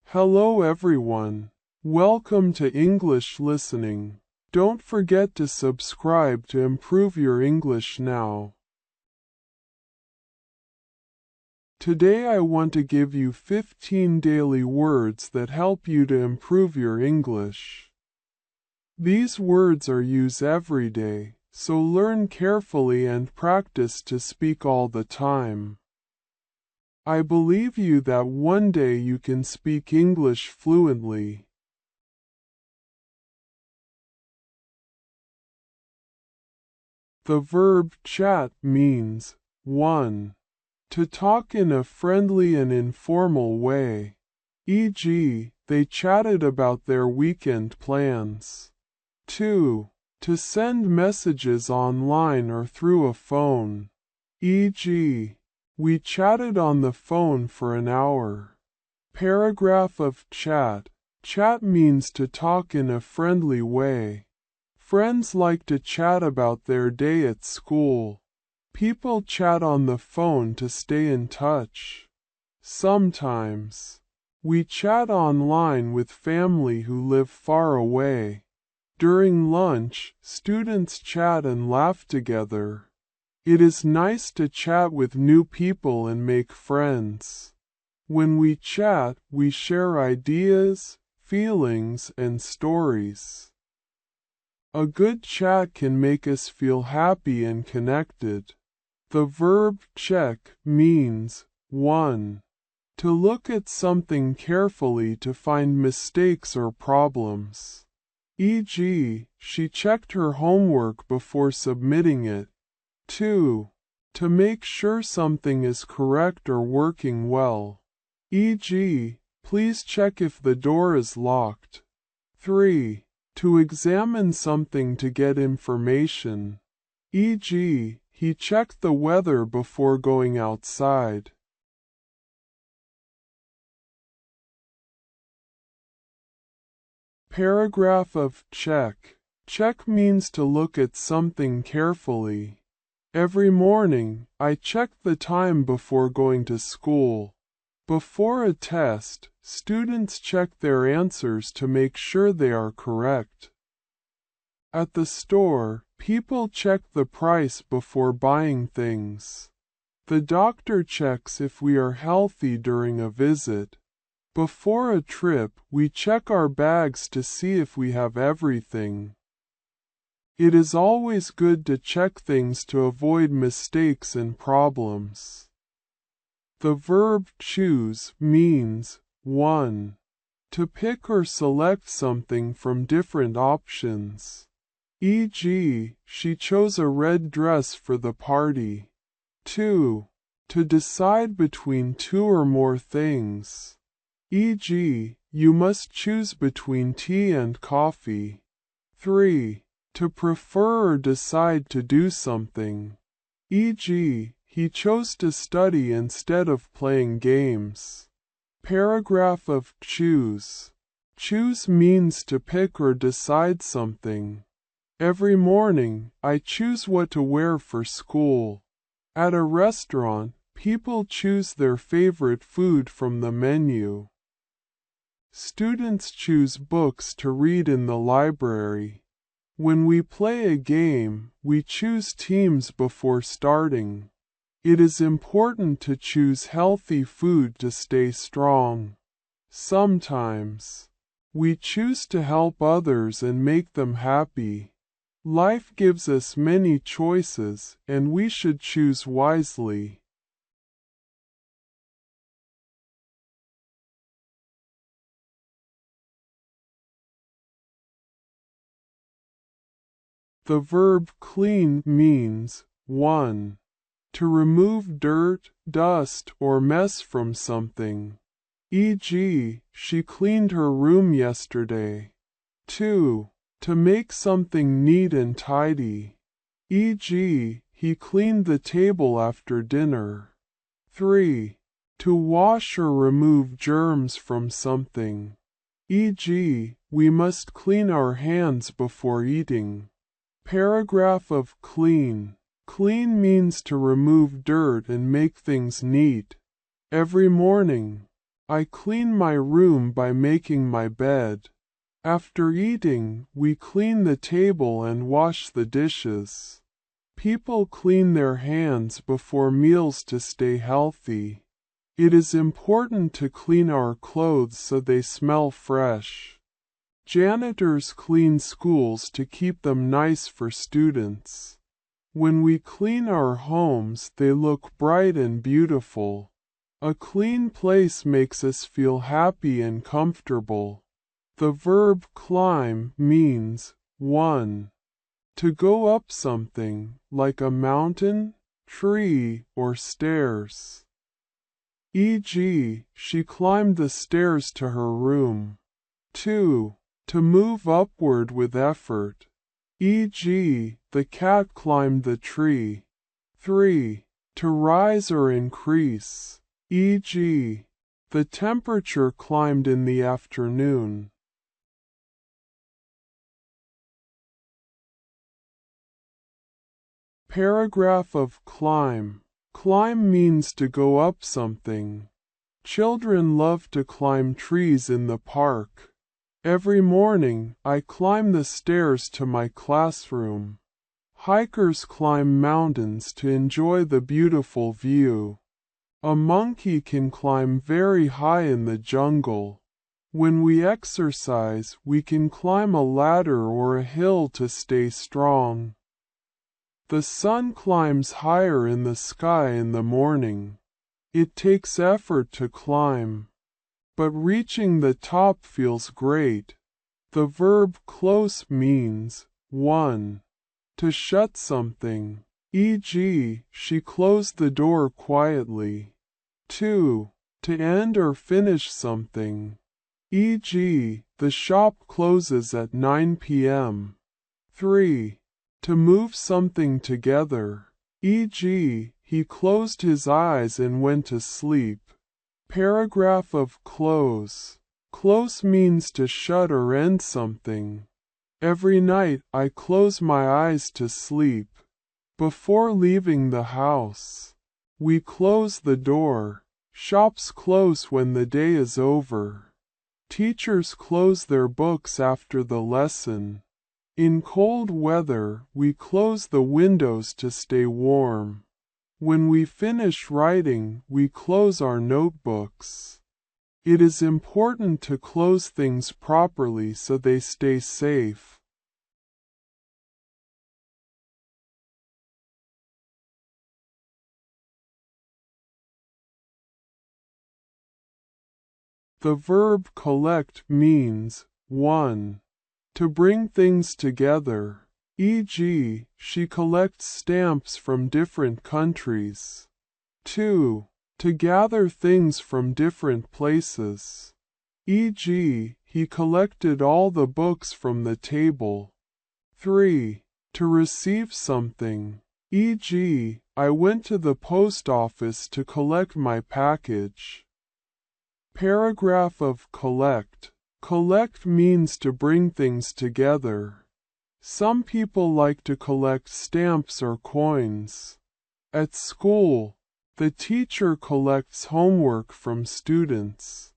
Hello everyone. Welcome to English Listening. Don't forget to subscribe to improve your English now. Today I want to give you 15 daily words that help you to improve your English. These words are used every day, so learn carefully and practice to speak all the time. I believe you that one day you can speak English fluently. The verb chat means 1. To talk in a friendly and informal way. E.g., they chatted about their weekend plans. 2. To send messages online or through a phone. E.g., we chatted on the phone for an hour. Paragraph of chat. Chat means to talk in a friendly way. Friends like to chat about their day at school. People chat on the phone to stay in touch. Sometimes, we chat online with family who live far away. During lunch, students chat and laugh together. It is nice to chat with new people and make friends. When we chat, we share ideas, feelings, and stories. A good chat can make us feel happy and connected. The verb check means 1. To look at something carefully to find mistakes or problems. E.g., she checked her homework before submitting it. 2. To make sure something is correct or working well. E.g., please check if the door is locked. 3. To examine something to get information. E.g., he checked the weather before going outside. Paragraph of check. Check means to look at something carefully. Every morning, I check the time before going to school. Before a test, students check their answers to make sure they are correct. At the store, people check the price before buying things. The doctor checks if we are healthy during a visit. Before a trip, we check our bags to see if we have everything. It is always good to check things to avoid mistakes and problems. The verb choose means 1. To pick or select something from different options. E.g., she chose a red dress for the party. 2. To decide between two or more things. E.g., you must choose between tea and coffee. 3. To prefer or decide to do something. E.g., he chose to study instead of playing games. Paragraph of choose. Choose means to pick or decide something. Every morning, I choose what to wear for school. At a restaurant, people choose their favorite food from the menu. Students choose books to read in the library. When we play a game, we choose teams before starting. It is important to choose healthy food to stay strong. Sometimes, we choose to help others and make them happy. Life gives us many choices, and we should choose wisely. The verb clean means 1. To remove dirt, dust, or mess from something. E.g., she cleaned her room yesterday. 2. To make something neat and tidy. E.g., he cleaned the table after dinner. 3. To wash or remove germs from something. E.g., we must clean our hands before eating. Paragraph of clean. Clean means to remove dirt and make things neat. Every morning, I clean my room by making my bed. After eating, we clean the table and wash the dishes. People clean their hands before meals to stay healthy. It is important to clean our clothes so they smell fresh. Janitors clean schools to keep them nice for students. When we clean our homes, they look bright and beautiful. A clean place makes us feel happy and comfortable. The verb climb means 1. To go up something, like a mountain, tree, or stairs. E.g., she climbed the stairs to her room. 2. To move upward with effort. E.g., the cat climbed the tree. 3. To rise or increase. E.g., the temperature climbed in the afternoon. Paragraph of climb. Climb means to go up something. Children love to climb trees in the park. Every morning, I climb the stairs to my classroom. Hikers climb mountains to enjoy the beautiful view. A monkey can climb very high in the jungle. When we exercise, we can climb a ladder or a hill to stay strong. The sun climbs higher in the sky in the morning. It takes effort to climb, but reaching the top feels great. The verb close means 1. To shut something, e.g., she closed the door quietly. 2. To end or finish something, e.g., the shop closes at 9 p.m. 3. To move something together, e.g., he closed his eyes and went to sleep. Paragraph of close. Close means to shut or end something. Every night I close my eyes to sleep. Before leaving the house, we close the door. Shops close when the day is over. Teachers close their books after the lesson. In cold weather, we close the windows to stay warm. When we finish writing, we close our notebooks. It is important to close things properly so they stay safe. The verb collect means 1. To bring things together, e.g., she collects stamps from different countries. 2. To gather things from different places, e.g., he collected all the books from the table. 3. To receive something, e.g., I went to the post office to collect my package. Paragraph of collect. Collect means to bring things together. Some people like to collect stamps or coins. At school, the teacher collects homework from students.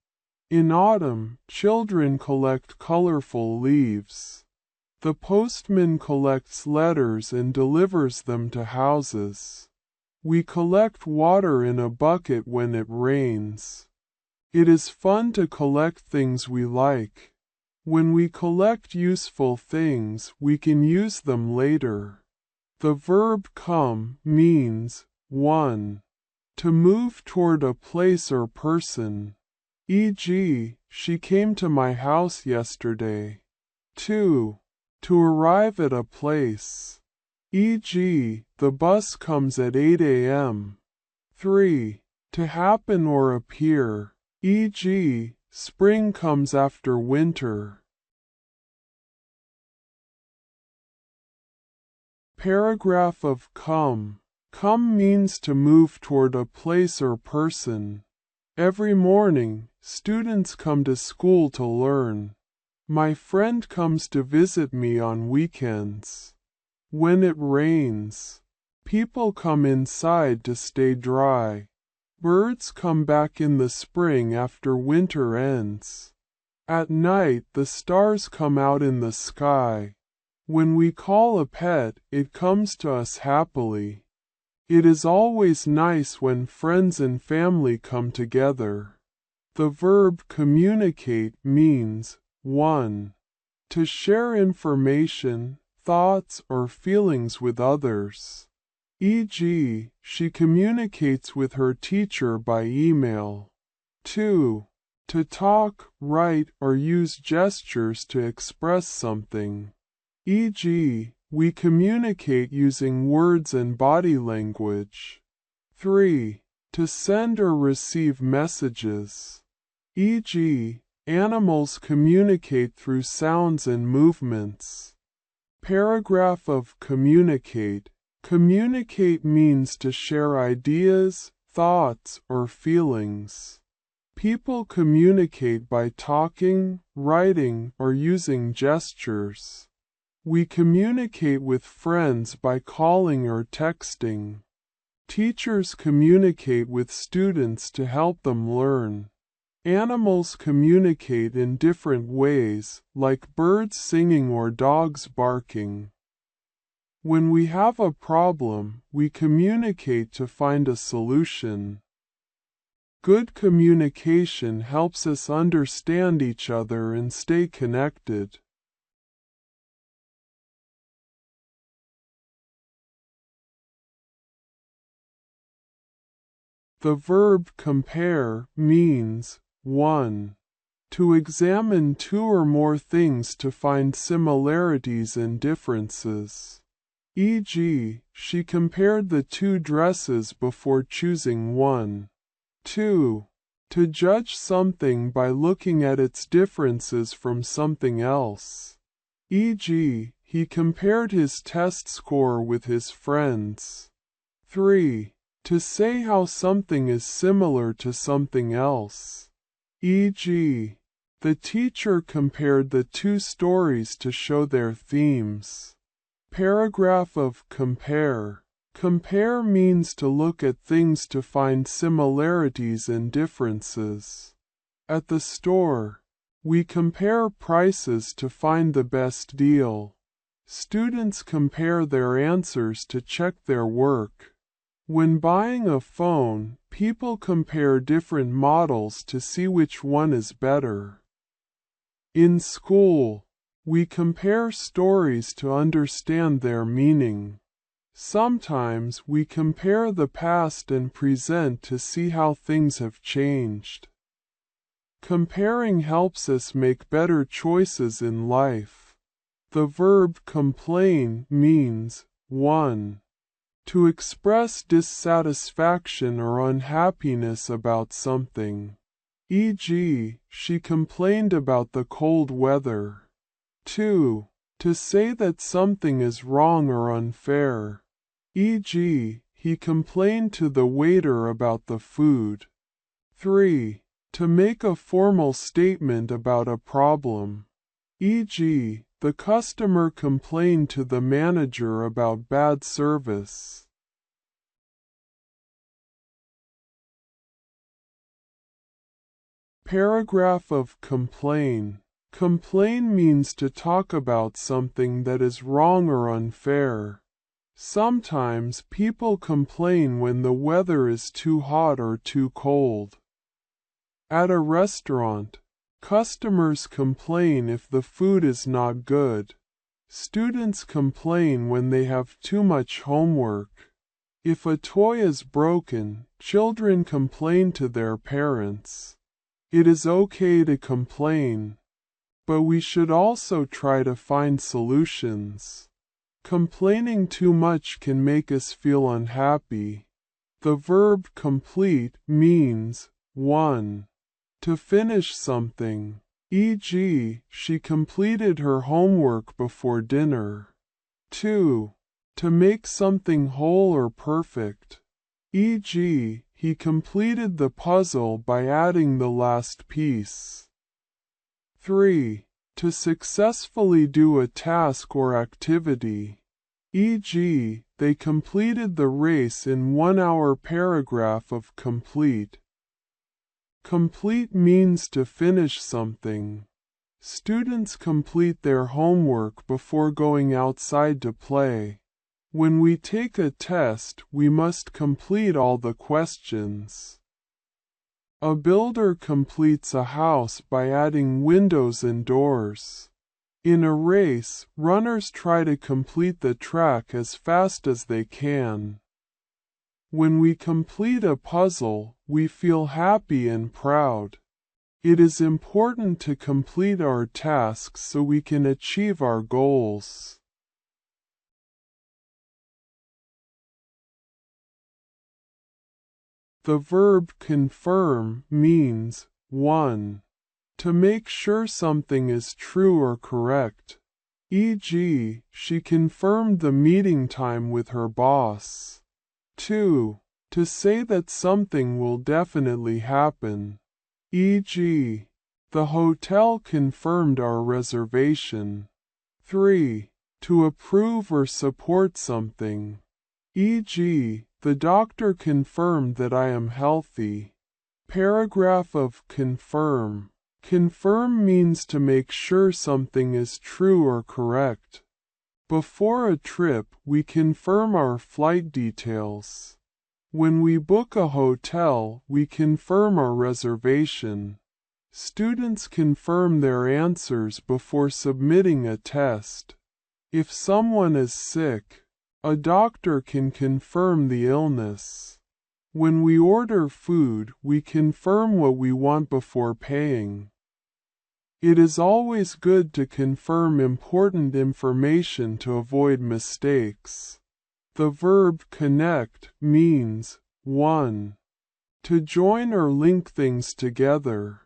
In autumn, children collect colorful leaves. The postman collects letters and delivers them to houses. We collect water in a bucket when it rains. It is fun to collect things we like. When we collect useful things, we can use them later. The verb come means 1. To move toward a place or person, e.g., she came to my house yesterday. 2. To arrive at a place, e.g., the bus comes at 8 a.m. 3. To happen or appear, e.g., spring comes after winter. Paragraph of come. Come means to move toward a place or person. Every morning, students come to school to learn. My friend comes to visit me on weekends. When it rains, people come inside to stay dry. Birds come back in the spring after winter ends. At night the stars come out in the sky. When we call a pet, it comes to us happily. It is always nice when friends and family come together. The verb communicate means 1. To share information, thoughts, or feelings with others. E.g., she communicates with her teacher by email. 2. To talk, write, or use gestures to express something. E.g., we communicate using words and body language. 3. To send or receive messages. E.g., animals communicate through sounds and movements. Paragraph of communicate. Communicate means to share ideas, thoughts, or feelings. People communicate by talking, writing, or using gestures. We communicate with friends by calling or texting. Teachers communicate with students to help them learn. Animals communicate in different ways, like birds singing or dogs barking. When we have a problem, we communicate to find a solution. Good communication helps us understand each other and stay connected. The verb compare means 1. To examine two or more things to find similarities and differences. E.g., she compared the two dresses before choosing one. 2. To judge something by looking at its differences from something else. E.g., he compared his test score with his friends. 3. To say how something is similar to something else. E.g., the teacher compared the two stories to show their themes. Paragraph of compare. Compare means to look at things to find similarities and differences. At the store, we compare prices to find the best deal. Students compare their answers to check their work. When buying a phone, people compare different models to see which one is better. In school, we compare stories to understand their meaning. Sometimes we compare the past and present to see how things have changed. Comparing helps us make better choices in life. The verb complain means 1. To express dissatisfaction or unhappiness about something. E.g., she complained about the cold weather. 2. To say that something is wrong or unfair. E.g., he complained to the waiter about the food. 3. To make a formal statement about a problem. E.g., the customer complained to the manager about bad service. Paragraph of complain. Complain means to talk about something that is wrong or unfair. Sometimes people complain when the weather is too hot or too cold. At a restaurant, customers complain if the food is not good. Students complain when they have too much homework. If a toy is broken, children complain to their parents. It is okay to complain, but we should also try to find solutions. Complaining too much can make us feel unhappy. The verb complete means 1. To finish something. E.g., she completed her homework before dinner. 2. To make something whole or perfect. E.g., he completed the puzzle by adding the last piece. 3. To successfully do a task or activity. E.g., They completed the race in 1 hour. Paragraph of complete. Complete means to finish something. Students complete their homework before going outside to play. When we take a test, we must complete all the questions. A builder completes a house by adding windows and doors. In a race, runners try to complete the track as fast as they can. When we complete a puzzle, we feel happy and proud. It is important to complete our tasks so we can achieve our goals. The verb confirm means 1. To make sure something is true or correct. E.g., she confirmed the meeting time with her boss. 2. To say that something will definitely happen. E.g., the hotel confirmed our reservation. 3. To approve or support something. E.g., the doctor confirmed that I am healthy. Paragraph of confirm. Confirm means to make sure something is true or correct. Before a trip, we confirm our flight details. When we book a hotel, we confirm our reservation. Students confirm their answers before submitting a test. If someone is sick, a doctor can confirm the illness. When we order food, we confirm what we want before paying. It is always good to confirm important information to avoid mistakes. The verb connect means 1. To join or link things together.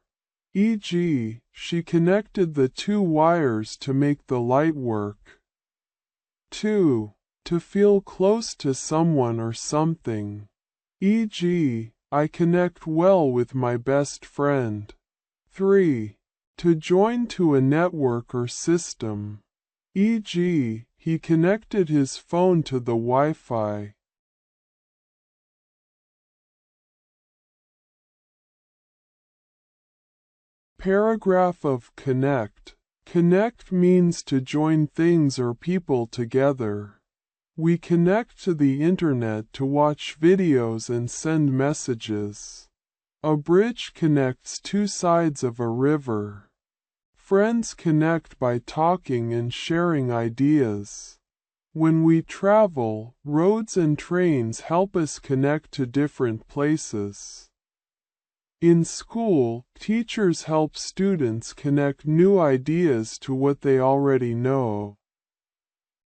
E.g., she connected the 2 wires to make the light work. 2. To feel close to someone or something. E.g., I connect well with my best friend. 3. To join to a network or system. E.g., he connected his phone to the Wi-Fi. Paragraph of connect. Connect means to join things or people together. We connect to the internet to watch videos and send messages. A bridge connects 2 sides of a river. Friends connect by talking and sharing ideas. When we travel, roads and trains help us connect to different places. In school, teachers help students connect new ideas to what they already know.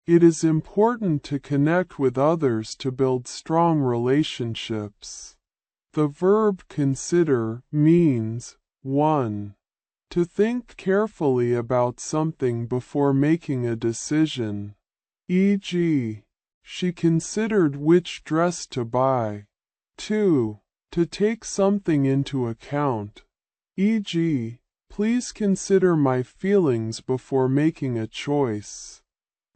It is important to connect with others to build strong relationships. The verb consider means 1. To think carefully about something before making a decision. E.g., she considered which dress to buy. 2. To take something into account. E.g., please consider my feelings before making a choice.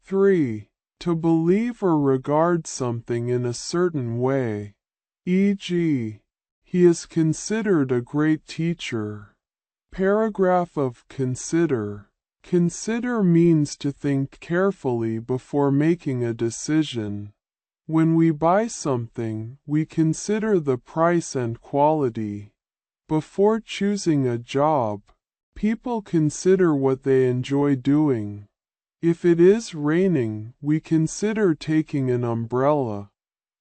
3. To believe or regard something in a certain way. E.g., he is considered a great teacher. Paragraph of consider. Consider means to think carefully before making a decision. When we buy something, we consider the price and quality. Before choosing a job, people consider what they enjoy doing. If it is raining, we consider taking an umbrella.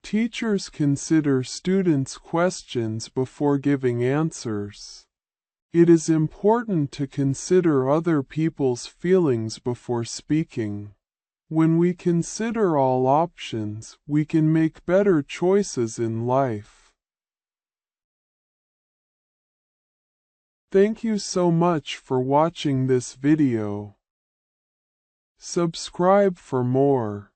Teachers consider students' questions before giving answers. It is important to consider other people's feelings before speaking. When we consider all options, we can make better choices in life. Thank you so much for watching this video. Subscribe for more.